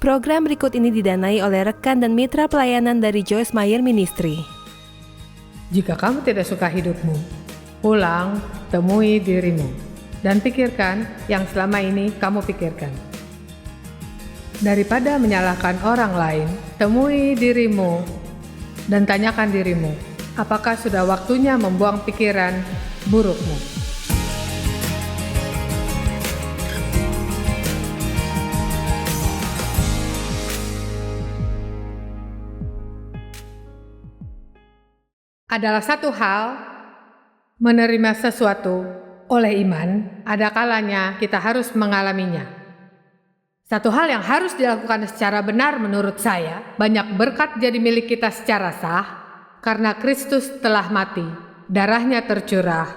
Program berikut ini didanai oleh rekan dan mitra pelayanan dari Joyce Meyer Ministry. Jika kamu tidak suka hidupmu, pulang, temui dirimu, dan pikirkan yang selama ini kamu pikirkan. Daripada menyalahkan orang lain, temui dirimu dan tanyakan dirimu, apakah sudah waktunya membuang pikiran burukmu? Adalah satu hal menerima sesuatu oleh iman, ada kalanya kita harus mengalaminya. Satu hal yang harus dilakukan secara benar menurut saya, banyak berkat jadi milik kita secara sah, karena Kristus telah mati, darahnya tercurah.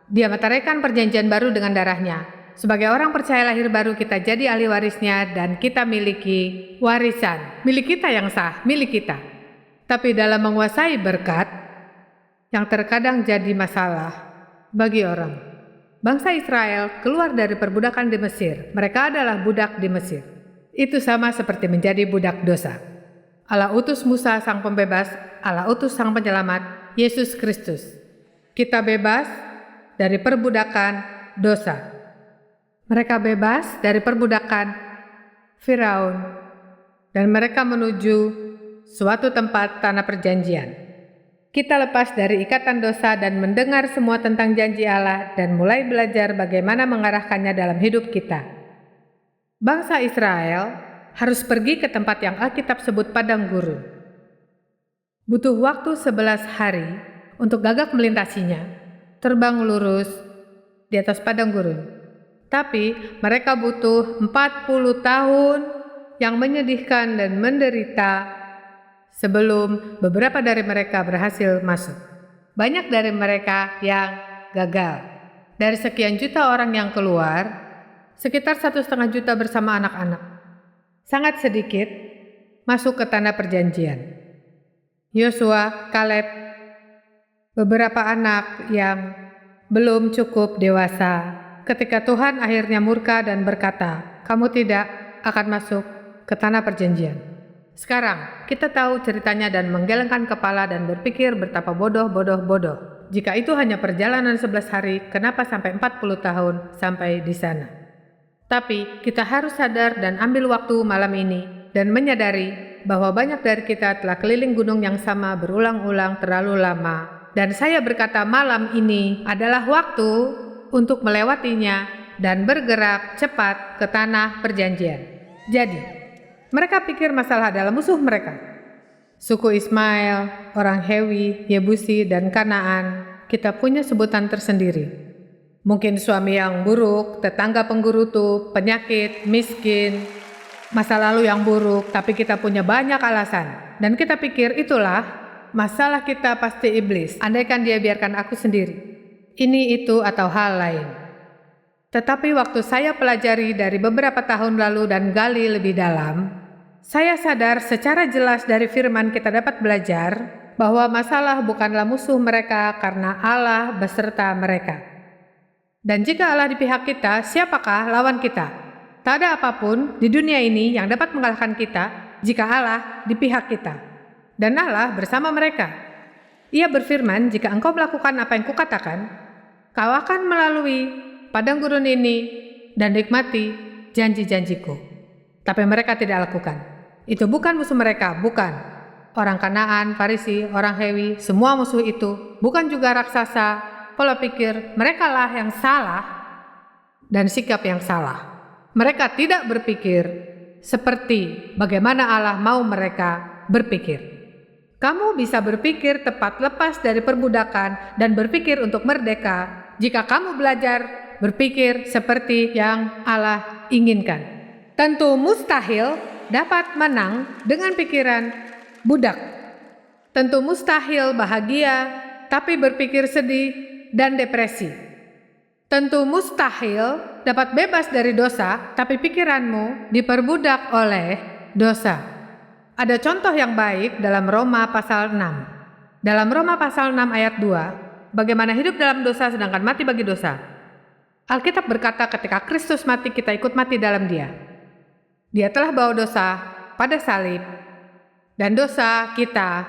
Dia meteraikan perjanjian baru dengan darahnya. Sebagai orang percaya lahir baru, kita jadi ahli warisnya dan kita miliki warisan. Milik kita yang sah, milik kita. Tapi dalam menguasai berkat, yang terkadang jadi masalah bagi orang. Bangsa Israel keluar dari perbudakan di Mesir. Mereka adalah budak di Mesir. Itu sama seperti menjadi budak dosa. Allah utus Musa sang pembebas, Allah utus sang penyelamat, Yesus Kristus. Kita bebas dari perbudakan dosa. Mereka bebas dari perbudakan Firaun, dan mereka menuju suatu tempat tanah perjanjian. Kita lepas dari ikatan dosa dan mendengar semua tentang janji Allah dan mulai belajar bagaimana mengarahkannya dalam hidup kita. Bangsa Israel harus pergi ke tempat yang Alkitab sebut padang gurun. Butuh waktu 11 hari untuk gagak melintasinya, terbang lurus di atas padang gurun. Tapi mereka butuh 40 tahun yang menyedihkan dan menderita sebelum beberapa dari mereka berhasil masuk. Banyak dari mereka yang gagal. Dari sekian juta orang yang keluar, sekitar 1,5 juta bersama anak-anak. Sangat sedikit masuk ke tanah perjanjian. Yosua, Kaleb, beberapa anak yang belum cukup dewasa. Ketika Tuhan akhirnya murka dan berkata, "Kamu tidak akan masuk ke tanah perjanjian." Sekarang, kita tahu ceritanya dan menggelengkan kepala dan berpikir betapa bodoh. Jika itu hanya perjalanan 11 hari, kenapa sampai 40 tahun sampai di sana? Tapi, kita harus sadar dan ambil waktu malam ini dan menyadari bahwa banyak dari kita telah keliling gunung yang sama berulang-ulang terlalu lama. Dan saya berkata malam ini adalah waktu untuk melewatinya dan bergerak cepat ke tanah perjanjian. Jadi, mereka pikir masalah adalah musuh mereka. Suku Ismail, orang Hewi, Yebusi, dan Kanaan, kita punya sebutan tersendiri. Mungkin suami yang buruk, tetangga penggerutu, penyakit, miskin, masa lalu yang buruk, tapi kita punya banyak alasan. Dan kita pikir itulah masalah kita pasti iblis. Andaikan dia biarkan aku sendiri. Ini, itu, atau hal lain. Tetapi waktu saya pelajari dari beberapa tahun lalu dan gali lebih dalam, saya sadar secara jelas dari firman kita dapat belajar bahwa masalah bukanlah musuh mereka karena Allah beserta mereka. Dan jika Allah di pihak kita, siapakah lawan kita? Tak ada apapun di dunia ini yang dapat mengalahkan kita jika Allah di pihak kita. Dan Allah bersama mereka. Ia berfirman, jika engkau melakukan apa yang kukatakan, kau akan melalui padang gurun ini dan nikmati janji-janjiku. Tapi mereka tidak lakukan. Itu bukan musuh mereka, bukan. Orang Kanaan, Farisi, orang Hewi, semua musuh itu. Bukan juga raksasa, pola pikir mereka lah yang salah dan sikap yang salah. Mereka tidak berpikir seperti bagaimana Allah mau mereka berpikir. Kamu bisa berpikir tepat lepas dari perbudakan dan berpikir untuk merdeka jika kamu belajar berpikir seperti yang Allah inginkan. Tentu mustahil dapat menang dengan pikiran budak. Tentu mustahil bahagia tapi berpikir sedih dan depresi. Tentu mustahil dapat bebas dari dosa tapi pikiranmu diperbudak oleh dosa. Ada contoh yang baik dalam Roma pasal 6. Dalam Roma pasal 6 ayat 2, bagaimana hidup dalam dosa sedangkan mati bagi dosa. Alkitab berkata ketika Kristus mati kita ikut mati dalam Dia. Dia telah bawa dosa pada salib, dan dosa kita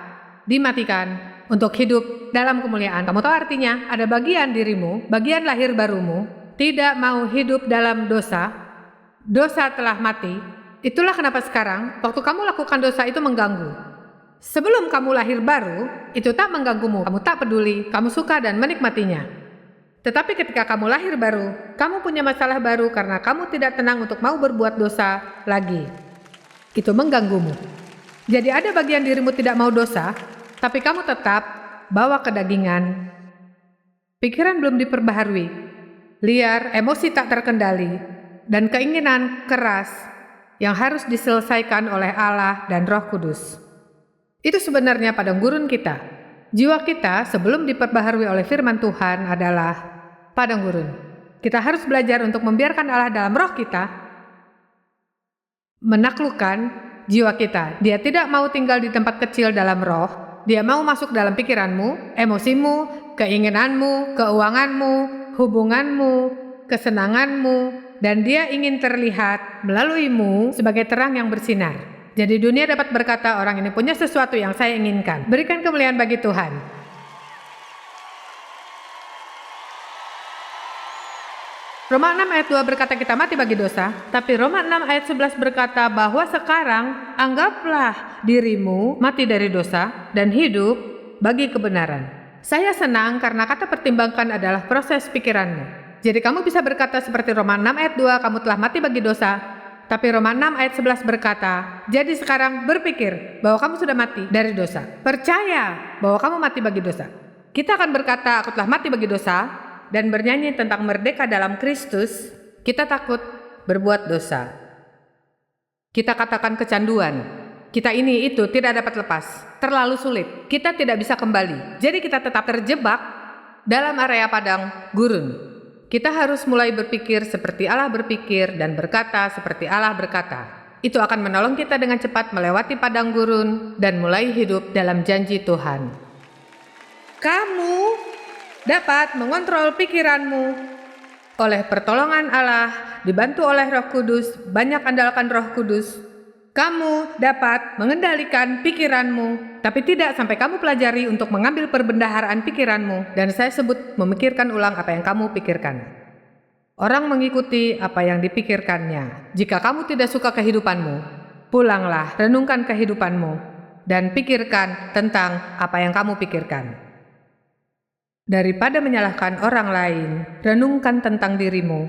dimatikan untuk hidup dalam kemuliaan. Kamu tahu artinya? Ada bagian dirimu, bagian lahir barumu, tidak mau hidup dalam dosa. Dosa telah mati. Itulah kenapa sekarang, waktu kamu lakukan dosa itu mengganggu. Sebelum kamu lahir baru, itu tak mengganggumu. Kamu tak peduli, kamu suka dan menikmatinya. Tetapi ketika kamu lahir baru, kamu punya masalah baru karena kamu tidak tenang untuk mau berbuat dosa lagi. Itu mengganggumu. Jadi ada bagian dirimu tidak mau dosa, tapi kamu tetap bawa kedagingan. Pikiran belum diperbaharui, liar, emosi tak terkendali, dan keinginan keras yang harus diselesaikan oleh Allah dan Roh Kudus. Itu sebenarnya padang gurun kita. Jiwa kita sebelum diperbaharui oleh firman Tuhan adalah padang gurun. Kita harus belajar untuk membiarkan Allah dalam roh kita menaklukkan jiwa kita. Dia tidak mau tinggal di tempat kecil dalam roh. Dia mau masuk dalam pikiranmu, emosimu, keinginanmu, keuanganmu, hubunganmu, kesenanganmu, dan dia ingin terlihat melaluimu sebagai terang yang bersinar. Jadi dunia dapat berkata, orang ini punya sesuatu yang saya inginkan. Berikan kemuliaan bagi Tuhan. Roma 6 ayat 2 berkata kita mati bagi dosa, tapi Roma 6 ayat 11 berkata bahwa sekarang anggaplah dirimu mati dari dosa dan hidup bagi kebenaran. Saya senang karena kata pertimbangkan adalah proses pikiranmu. Jadi kamu bisa berkata seperti Roma 6 ayat 2, kamu telah mati bagi dosa, tapi Roma 6 ayat 11 berkata, jadi sekarang berpikir bahwa kamu sudah mati dari dosa. Percaya bahwa kamu mati bagi dosa. Kita akan berkata, aku telah mati bagi dosa, dan bernyanyi tentang merdeka dalam Kristus. Kita takut berbuat dosa. Kita katakan kecanduan. Kita ini itu tidak dapat lepas. Terlalu sulit. Kita tidak bisa kembali. Jadi kita tetap terjebak dalam area padang gurun. Kita harus mulai berpikir seperti Allah berpikir dan berkata seperti Allah berkata. Itu akan menolong kita dengan cepat melewati padang gurun dan mulai hidup dalam janji Tuhan. Kamu dapat mengontrol pikiranmu oleh pertolongan Allah, dibantu oleh Roh Kudus. Banyak andalkan Roh Kudus. Kamu dapat mengendalikan pikiranmu, tapi tidak sampai kamu pelajari untuk mengambil perbendaharaan pikiranmu. Dan saya sebut memikirkan ulang apa yang kamu pikirkan. Orang mengikuti apa yang dipikirkannya. Jika kamu tidak suka kehidupanmu, pulanglah, renungkan kehidupanmu, dan pikirkan tentang apa yang kamu pikirkan. Daripada menyalahkan orang lain, renungkan tentang dirimu,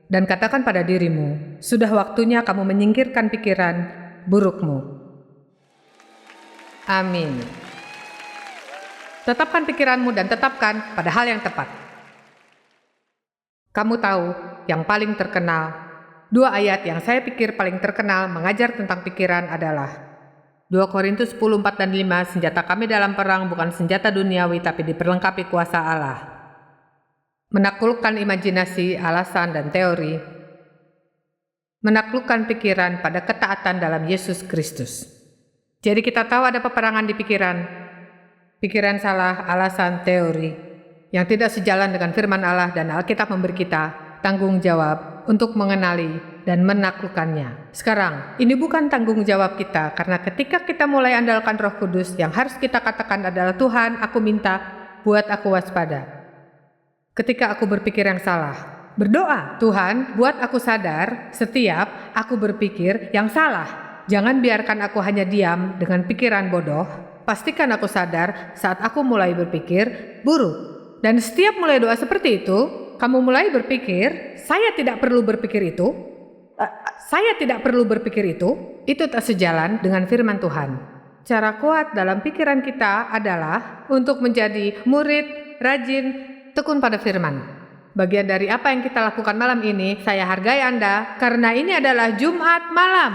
dan katakan pada dirimu, sudah waktunya kamu menyingkirkan pikiran burukmu. Amin. Tetapkan pikiranmu dan tetapkan pada hal yang tepat. Kamu tahu yang paling terkenal, 2 ayat yang saya pikir paling terkenal mengajar tentang pikiran adalah 2 Korintus 10, 4 dan 5, senjata kami dalam perang bukan senjata duniawi tapi diperlengkapi kuasa Allah. Menaklukkan imajinasi, alasan, dan teori. Menaklukkan pikiran pada ketaatan dalam Yesus Kristus. Jadi kita tahu ada peperangan di pikiran. Pikiran salah, alasan, teori. Yang tidak sejalan dengan firman Allah dan Alkitab memberi kita tanggung jawab untuk mengenali dan menaklukkannya. Sekarang, ini bukan tanggung jawab kita, karena ketika kita mulai andalkan Roh Kudus, yang harus kita katakan adalah, Tuhan, aku minta, buat aku waspada. Ketika aku berpikir yang salah, berdoa, Tuhan, buat aku sadar setiap aku berpikir yang salah. Jangan biarkan aku hanya diam dengan pikiran bodoh. Pastikan aku sadar saat aku mulai berpikir buruk. Dan setiap mulai doa seperti itu, kamu mulai berpikir, saya tidak perlu berpikir itu. Saya tidak perlu berpikir itu tak sejalan dengan firman Tuhan. Cara kuat dalam pikiran kita adalah untuk menjadi murid, rajin, tekun pada firman. Bagian dari apa yang kita lakukan malam ini, saya hargai Anda karena ini adalah Jumat malam.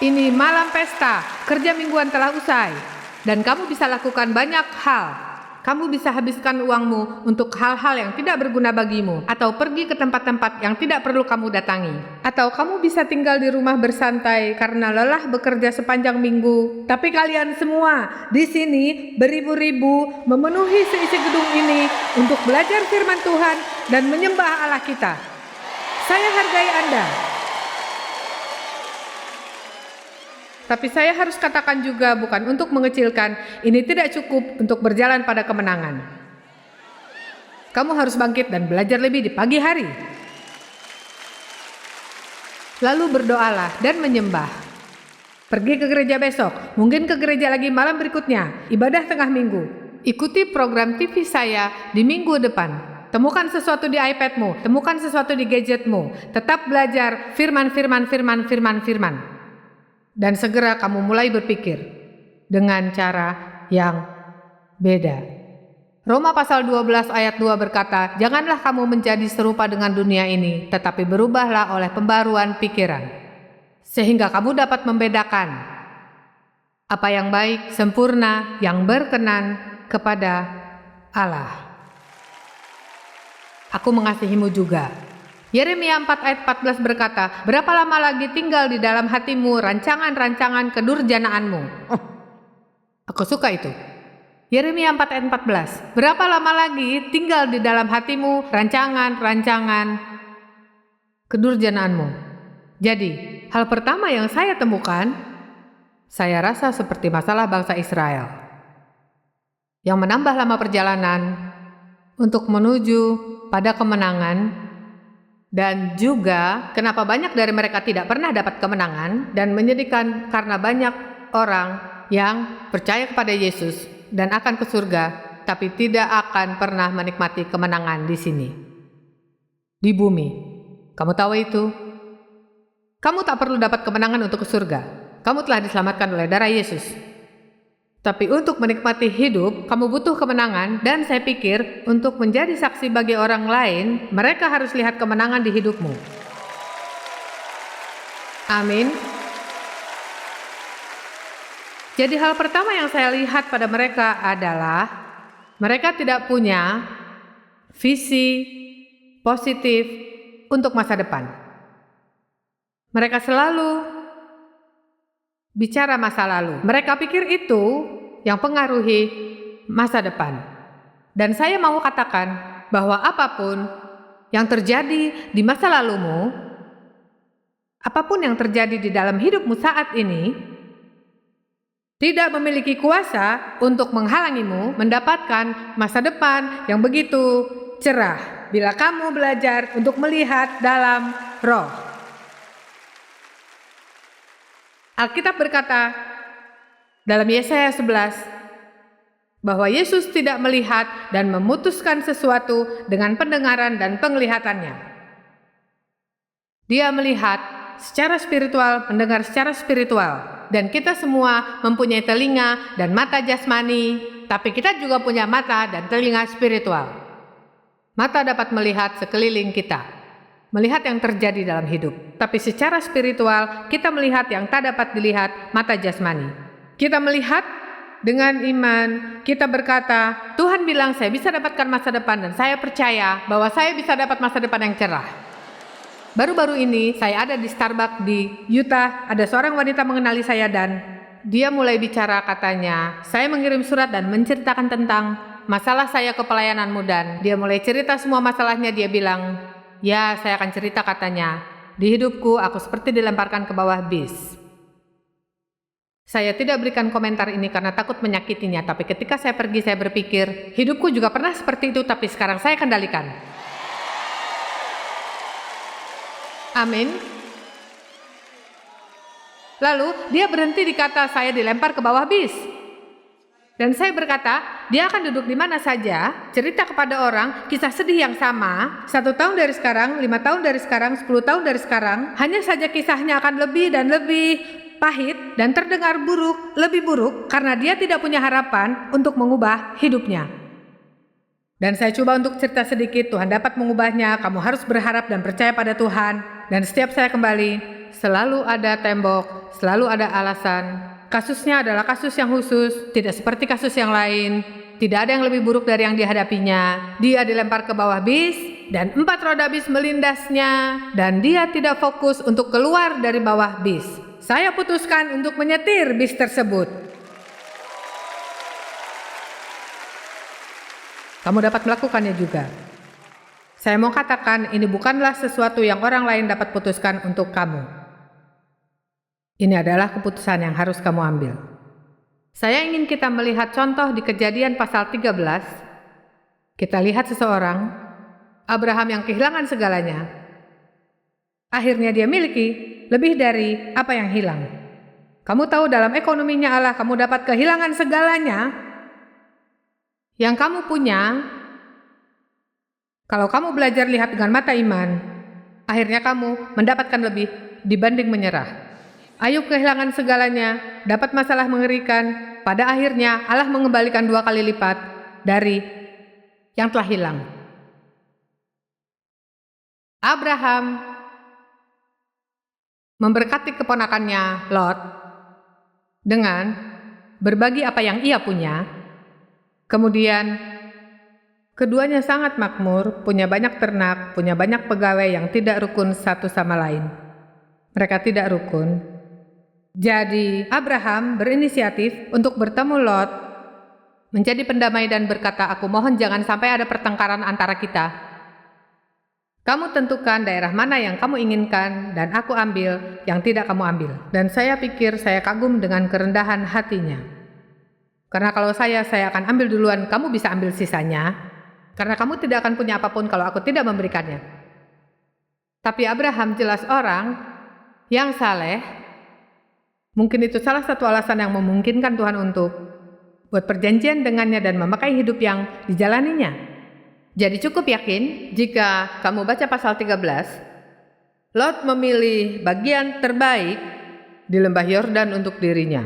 Ini malam pesta, kerja mingguan telah usai, dan kamu bisa lakukan banyak hal. Kamu bisa habiskan uangmu untuk hal-hal yang tidak berguna bagimu, atau pergi ke tempat-tempat yang tidak perlu kamu datangi. Atau kamu bisa tinggal di rumah bersantai karena lelah bekerja sepanjang minggu. Tapi kalian semua di sini beribu-ribu memenuhi seisi gedung ini untuk belajar firman Tuhan dan menyembah Allah kita. Saya hargai Anda. Tapi saya harus katakan juga bukan untuk mengecilkan, ini tidak cukup untuk berjalan pada kemenangan. Kamu harus bangkit dan belajar lebih di pagi hari. Lalu berdoalah dan menyembah. Pergi ke gereja besok, mungkin ke gereja lagi malam berikutnya, ibadah tengah minggu. Ikuti program TV saya di minggu depan. Temukan sesuatu di iPadmu, temukan sesuatu di gadgetmu. Tetap belajar firman. Dan segera kamu mulai berpikir dengan cara yang beda. Roma pasal 12 ayat 2 berkata, janganlah kamu menjadi serupa dengan dunia ini, tetapi berubahlah oleh pembaruan pikiran, sehingga kamu dapat membedakan apa yang baik, sempurna, yang berkenan kepada Allah. Aku mengasihimu juga. Yeremia 4 ayat 14 berkata, berapa lama lagi tinggal di dalam hatimu rancangan-rancangan kedurjanaanmu. Aku suka itu. Yeremia 4 ayat 14, berapa lama lagi tinggal di dalam hatimu rancangan-rancangan kedurjanaanmu. Jadi, hal pertama yang saya temukan, saya rasa seperti masalah bangsa Israel yang menambah lama perjalanan untuk menuju pada kemenangan, dan juga kenapa banyak dari mereka tidak pernah dapat kemenangan, dan menyedihkan karena banyak orang yang percaya kepada Yesus dan akan ke surga, tapi tidak akan pernah menikmati kemenangan di sini, di bumi. Kamu tahu itu? Kamu tak perlu dapat kemenangan untuk ke surga. Kamu telah diselamatkan oleh darah Yesus. Tapi untuk menikmati hidup, kamu butuh kemenangan, dan saya pikir untuk menjadi saksi bagi orang lain, mereka harus lihat kemenangan di hidupmu. Amin. Jadi hal pertama yang saya lihat pada mereka adalah mereka tidak punya visi positif untuk masa depan. Mereka selalu bicara masa lalu. Mereka pikir itu yang pengaruhi masa depan. Dan saya mau katakan bahwa apapun yang terjadi di masa lalumu, apapun yang terjadi di dalam hidupmu saat ini, tidak memiliki kuasa untuk menghalangimu mendapatkan masa depan yang begitu cerah bila kamu belajar untuk melihat dalam roh. Alkitab berkata dalam Yesaya 11 bahwa Yesus tidak melihat dan memutuskan sesuatu dengan pendengaran dan penglihatannya. Dia melihat secara spiritual, mendengar secara spiritual, dan kita semua mempunyai telinga dan mata jasmani, tapi kita juga punya mata dan telinga spiritual. Mata dapat melihat sekeliling kita, melihat yang terjadi dalam hidup. Tapi secara spiritual, kita melihat yang tak dapat dilihat mata jasmani. Kita melihat dengan iman, kita berkata, Tuhan bilang saya bisa dapatkan masa depan, dan saya percaya bahwa saya bisa dapat masa depan yang cerah. Baru-baru ini, saya ada di Starbucks di Utah, ada seorang wanita mengenali saya dan dia mulai bicara, katanya, saya mengirim surat dan menceritakan tentang masalah saya ke pelayananmu, dan dia mulai cerita semua masalahnya. Dia bilang, ya, saya akan cerita, katanya. Di hidupku, aku seperti dilemparkan ke bawah bis. Saya tidak berikan komentar ini karena takut menyakitinya, tapi ketika saya pergi, saya berpikir, hidupku juga pernah seperti itu, tapi sekarang saya kendalikan. Amin. Lalu, dia berhenti di kata saya dilempar ke bawah bis. Dan saya berkata, dia akan duduk di mana saja, cerita kepada orang kisah sedih yang sama, 1 tahun dari sekarang, 5 tahun dari sekarang, 10 tahun dari sekarang, hanya saja kisahnya akan lebih dan lebih pahit dan terdengar buruk, lebih buruk, karena dia tidak punya harapan untuk mengubah hidupnya. Dan saya coba untuk cerita sedikit, Tuhan dapat mengubahnya, kamu harus berharap dan percaya pada Tuhan. Dan setiap saya kembali, selalu ada tembok, selalu ada alasan. Kasusnya adalah kasus yang khusus, tidak seperti kasus yang lain. Tidak ada yang lebih buruk dari yang dihadapinya. Dia dilempar ke bawah bis, dan 4 roda bis melindasnya, dan dia tidak fokus untuk keluar dari bawah bis. Saya putuskan untuk menyetir bis tersebut. Kamu dapat melakukannya juga. Saya mau katakan, ini bukanlah sesuatu yang orang lain dapat putuskan untuk kamu. Ini adalah keputusan yang harus kamu ambil. Saya ingin kita melihat contoh di Kejadian pasal 13. Kita lihat seseorang, Abraham yang kehilangan segalanya. Akhirnya dia miliki lebih dari apa yang hilang. Kamu tahu dalam ekonominya Allah kamu dapat kehilangan segalanya yang kamu punya. Kalau kamu belajar lihat dengan mata iman, akhirnya kamu mendapatkan lebih dibanding menyerah. Ayub kehilangan segalanya, dapat masalah mengerikan. Pada akhirnya Allah mengembalikan 2 kali lipat dari yang telah hilang. Abraham memberkati keponakannya Lot dengan berbagi apa yang ia punya. Kemudian keduanya sangat makmur, punya banyak ternak, punya banyak pegawai yang tidak rukun satu sama lain. Mereka tidak rukun. Jadi Abraham berinisiatif untuk bertemu Lot, menjadi pendamai dan berkata, aku mohon jangan sampai ada pertengkaran antara kita. Kamu tentukan daerah mana yang kamu inginkan dan aku ambil yang tidak kamu ambil. Dan saya pikir saya kagum dengan kerendahan hatinya. Karena kalau saya akan ambil duluan, kamu bisa ambil sisanya. Karena kamu tidak akan punya apapun kalau aku tidak memberikannya. Tapi Abraham jelas orang yang saleh. Mungkin itu salah satu alasan yang memungkinkan Tuhan untuk buat perjanjian dengannya dan memakai hidup yang dijalaninya. Jadi cukup yakin jika kamu baca pasal 13, Lot memilih bagian terbaik di lembah Yordan untuk dirinya.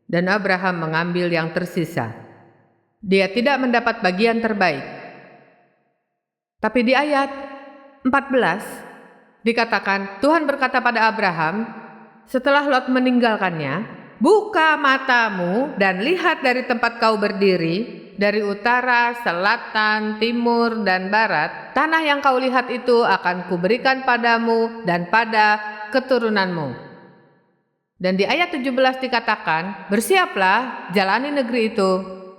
Dan Abraham mengambil yang tersisa. Dia tidak mendapat bagian terbaik. Tapi di ayat 14 dikatakan, Tuhan berkata pada Abraham, setelah Lot meninggalkannya, buka matamu dan lihat dari tempat kau berdiri, dari utara, selatan, timur, dan barat. Tanah yang kau lihat itu akan kuberikan padamu dan pada keturunanmu. Dan di ayat 17 dikatakan, bersiaplah, jalani negeri itu,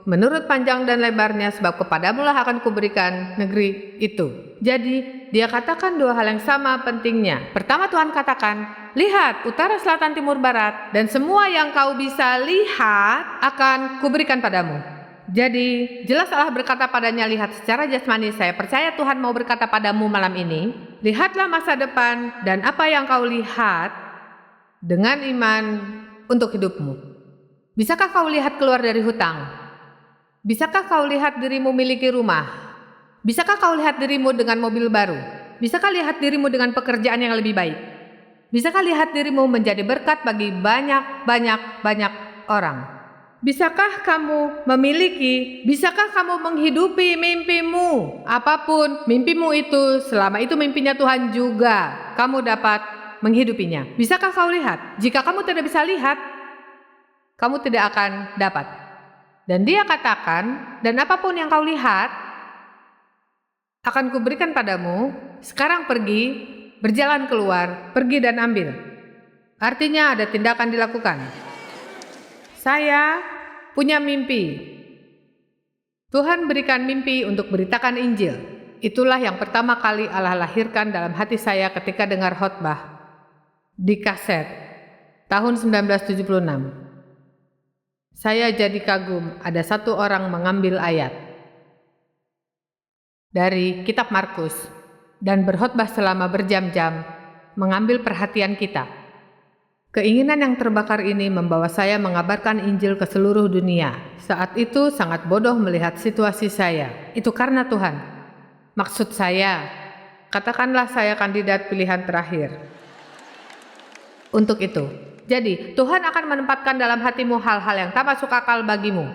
menurut panjang dan lebarnya, sebab kepadamulah akan kuberikan negeri itu. Jadi, dia katakan 2 hal yang sama pentingnya. Pertama Tuhan katakan, lihat utara, selatan, timur, barat, dan semua yang kau bisa lihat akan kuberikan padamu. Jadi jelas Allah berkata padanya, lihat secara jasmani, saya percaya Tuhan mau berkata padamu malam ini, lihatlah masa depan dan apa yang kau lihat dengan iman untuk hidupmu. Bisakah kau lihat keluar dari hutang? Bisakah kau lihat dirimu miliki rumah? Bisakah kau lihat dirimu dengan mobil baru? Bisakah lihat dirimu dengan pekerjaan yang lebih baik? Bisakah lihat dirimu menjadi berkat bagi banyak orang? Bisakah kamu bisakah kamu menghidupi mimpimu? Apapun mimpimu itu, selama itu mimpinya Tuhan juga, kamu dapat menghidupinya. Bisakah kau lihat? Jika kamu tidak bisa lihat, kamu tidak akan dapat. Dan dia katakan, dan apapun yang kau lihat, akan kuberikan padamu. Sekarang pergi, berjalan keluar, pergi dan ambil. Artinya ada tindakan dilakukan. Saya punya mimpi. Tuhan berikan mimpi untuk beritakan Injil. Itulah yang pertama kali Allah lahirkan dalam hati saya ketika dengar khotbah di kaset tahun 1976. Saya jadi kagum, ada satu orang mengambil ayat dari kitab Markus dan berkhotbah selama berjam-jam, mengambil perhatian kita. Keinginan yang terbakar ini membawa saya mengabarkan Injil ke seluruh dunia. Saat itu sangat bodoh melihat situasi saya. Itu karena Tuhan. Maksud saya, katakanlah saya kandidat pilihan terakhir. Untuk itu, jadi Tuhan akan menempatkan dalam hatimu hal-hal yang tak masuk akal bagimu.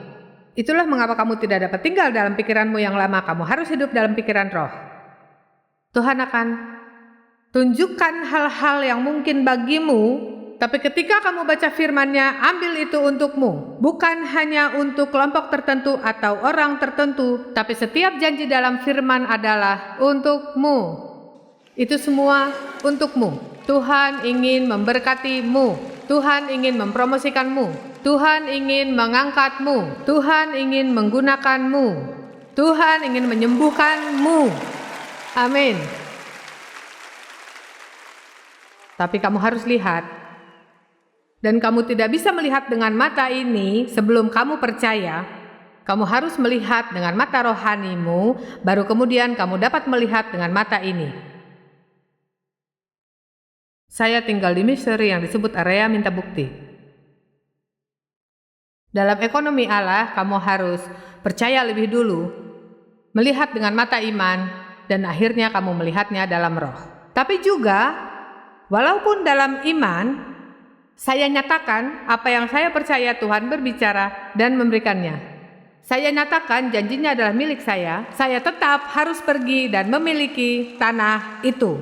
Itulah mengapa kamu tidak dapat tinggal dalam pikiranmu yang lama. Kamu harus hidup dalam pikiran roh. Tuhan akan tunjukkan hal-hal yang mungkin bagimu. Tapi ketika kamu baca firman-Nya, ambil itu untukmu. Bukan hanya untuk kelompok tertentu atau orang tertentu, tapi setiap janji dalam firman adalah untukmu. Itu semua untukmu. Tuhan ingin memberkatimu. Tuhan ingin mempromosikanmu. Tuhan ingin mengangkatmu. Tuhan ingin menggunakanmu. Tuhan ingin menyembuhkanmu. Amin. Tapi kamu harus lihat, Dan kamu tidak bisa melihat dengan mata ini sebelum kamu percaya. Kamu harus melihat dengan mata rohanimu, baru kemudian kamu dapat melihat dengan mata ini. Saya tinggal di Missouri yang disebut area minta bukti. Dalam ekonomi Allah, kamu harus percaya lebih dulu, melihat dengan mata iman, dan akhirnya kamu melihatnya dalam roh. Tapi juga, walaupun dalam iman, saya nyatakan apa yang saya percaya Tuhan berbicara dan memberikannya. Saya nyatakan janjinya adalah milik saya tetap harus pergi dan memiliki tanah itu.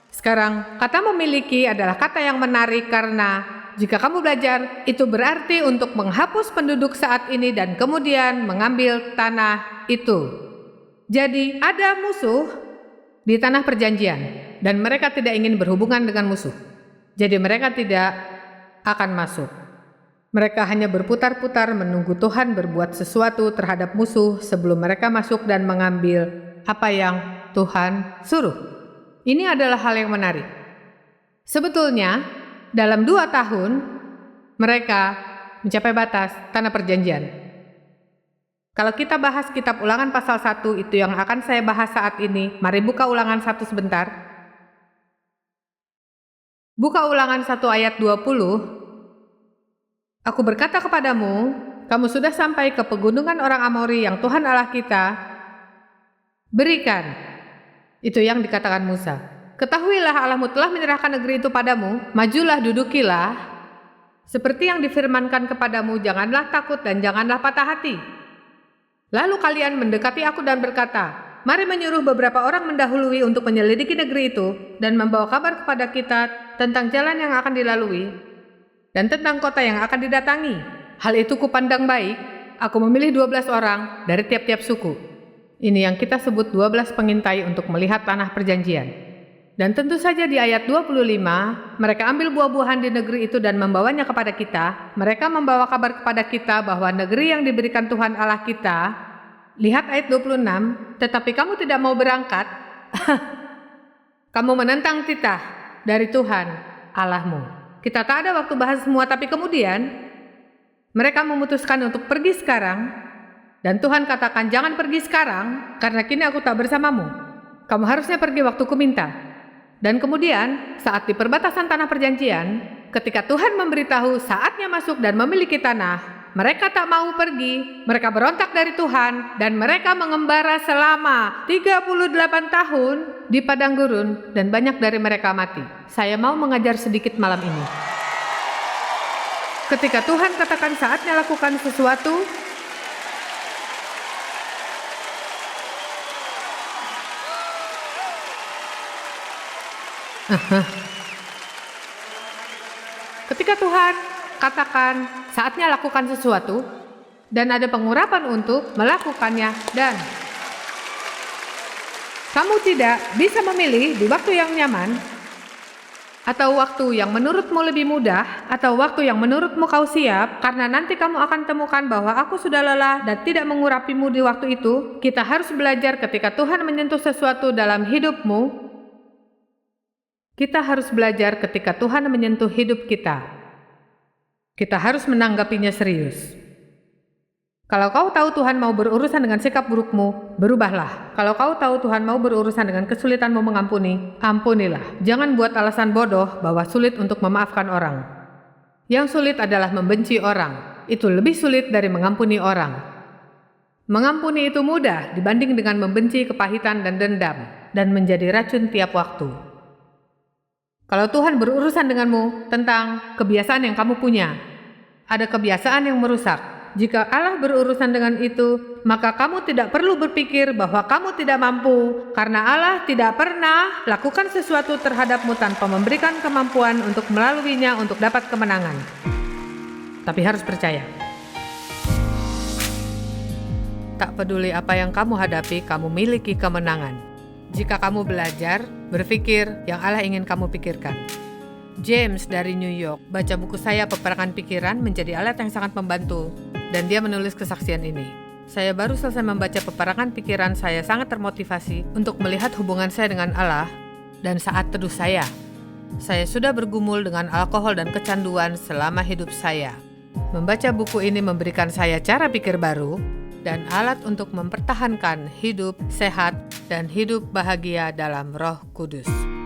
Sekarang, kata memiliki adalah kata yang menarik karena jika kamu belajar, itu berarti untuk menghapus penduduk saat ini dan kemudian mengambil tanah itu. Jadi ada musuh di tanah perjanjian dan mereka tidak ingin berhubungan dengan musuh. Jadi mereka tidak akan masuk. Mereka hanya berputar-putar menunggu Tuhan berbuat sesuatu terhadap musuh sebelum mereka masuk dan mengambil apa yang Tuhan suruh. Ini adalah hal yang menarik. Sebetulnya, dalam 2 tahun, mereka mencapai batas tanah perjanjian. Kalau kita bahas kitab Ulangan pasal 1, itu yang akan saya bahas saat ini. Mari buka Ulangan 1 sebentar. Buka Ulangan 1 ayat 20. Aku berkata kepadamu, kamu sudah sampai ke pegunungan orang Amori yang Tuhan Allah kita berikan. Itu yang dikatakan Musa. Ketahuilah Allahmu telah menyerahkan negeri itu padamu, majulah dudukilah. Seperti yang difirmankan kepadamu, janganlah takut dan janganlah patah hati. Lalu kalian mendekati aku dan berkata, mari menyuruh beberapa orang mendahului untuk menyelidiki negeri itu dan membawa kabar kepada kita tentang jalan yang akan dilalui dan tentang kota yang akan didatangi. Hal itu kupandang baik. Aku memilih 12 orang dari tiap-tiap suku. Ini yang kita sebut 12 pengintai untuk melihat tanah perjanjian. Dan tentu saja di ayat 25, mereka ambil buah-buahan di negeri itu dan membawanya kepada kita. Mereka membawa kabar kepada kita bahwa negeri yang diberikan Tuhan Allah kita. Lihat ayat 26, tetapi kamu tidak mau berangkat. Kamu menentang titah dari Tuhan Allahmu. Kita tak ada waktu bahas semua, tapi kemudian mereka memutuskan untuk pergi sekarang. Dan Tuhan katakan, jangan pergi sekarang, karena kini aku tak bersamamu. Kamu harusnya pergi waktu ku minta. Dan kemudian, saat di perbatasan tanah perjanjian, ketika Tuhan memberitahu saatnya masuk dan memiliki tanah, mereka tak mau pergi, mereka berontak dari Tuhan, dan mereka mengembara selama 38 tahun di padang gurun, dan banyak dari mereka mati. Saya mau mengajar sedikit malam ini. Ketika Tuhan katakan saatnya lakukan sesuatu, ketika Tuhan katakan saatnya lakukan sesuatu dan ada pengurapan untuk melakukannya, dan kamu tidak bisa memilih di waktu yang nyaman atau waktu yang menurutmu lebih mudah atau waktu yang menurutmu kau siap, karena nanti kamu akan temukan bahwa aku sudah lelah dan tidak mengurapimu di waktu itu. Kita harus belajar ketika Tuhan menyentuh sesuatu dalam hidupmu. Kita harus belajar ketika Tuhan menyentuh hidup kita. Kita harus menanggapinya serius. Kalau kau tahu Tuhan mau berurusan dengan sikap burukmu, berubahlah. Kalau kau tahu Tuhan mau berurusan dengan kesulitanmu mengampuni, ampunilah. Jangan buat alasan bodoh bahwa sulit untuk memaafkan orang. Yang sulit adalah membenci orang. Itu lebih sulit dari mengampuni orang. Mengampuni itu mudah dibanding dengan membenci, kepahitan, dan dendam, dan menjadi racun tiap waktu. Kalau Tuhan berurusan denganmu tentang kebiasaan yang kamu punya, ada kebiasaan yang merusak. Jika Allah berurusan dengan itu, maka kamu tidak perlu berpikir bahwa kamu tidak mampu, karena Allah tidak pernah lakukan sesuatu terhadapmu tanpa memberikan kemampuan untuk melaluinya untuk dapat kemenangan. Tapi harus percaya. Tak peduli apa yang kamu hadapi, kamu miliki kemenangan. Jika kamu belajar, berpikir yang Allah ingin kamu pikirkan. James dari New York baca buku saya Peperangan Pikiran menjadi alat yang sangat membantu, dan dia menulis kesaksian ini. Saya baru selesai membaca Peperangan Pikiran, saya sangat termotivasi untuk melihat hubungan saya dengan Allah dan saat teduh saya. Saya sudah bergumul dengan alkohol dan kecanduan selama hidup saya. Membaca buku ini memberikan saya cara pikir baru dan alat untuk mempertahankan hidup sehat dan hidup bahagia dalam Roh Kudus.